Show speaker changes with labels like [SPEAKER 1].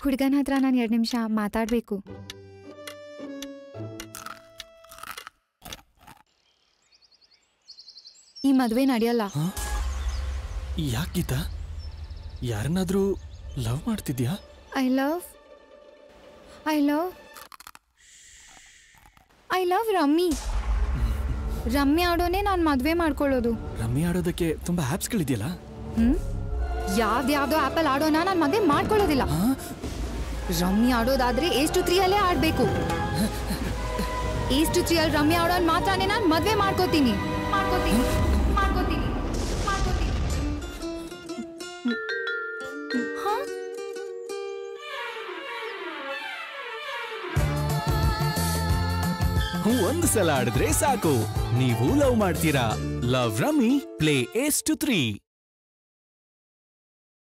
[SPEAKER 1] ಹುಡುಗನ ಹತ್ರ ನಾನು 2 ನಿಮಿಷ ಮಾತಾಡಬೇಕು. ಈ ಮದುವೆ ನಡೆಯಲ್ಲ.
[SPEAKER 2] ಯಾಕೀತ? ಯಾರನ್ನಾದ್ರೂ ಲವ್ ಮಾಡ್ತಿದ್ಯಾ?
[SPEAKER 1] I love rummy. ರಮ್ಮಿ ಆಡೋನೇ ನಾನು ಮದುವೆ ಮಾಡ್ಕೊಳ್ಳೋದು.
[SPEAKER 2] ರಮ್ಮಿ ಆಡೋದಕ್ಕೆ ತುಂಬಾ ಆಪ್ಸ್ಗಳಿದೆಯಲ್ಲ?
[SPEAKER 1] ಯಾವ್ದಾವ್ದೋ ಆಪಲ್ ಆಡೋಣ ನಾನು ಮದುವೆ ಮಾಡ್ಕೊಳ್ಳೋದಿಲ್ಲ. ರಮ್ಮಿ ಆಡೋದಾದ್ರೆ H2 ಅಲ್ಲೇ ಆಡ್ಬೇಕು. H2 ಅಲ್ಲಿ ರಮ್ಮಿ ಆಡೋನ್ ಮಾತ್ರನೇ ನಾನು ಮದುವೆ ಮಾಡ್ಕೋತೀನಿ.
[SPEAKER 2] ಒಂದು ಸಲ ಆಡಿದ್ರೆ ಸಾಕು, ನೀವು ಲವ್ ಮಾಡ್ತೀರಾ. Love rummy, play H2 3.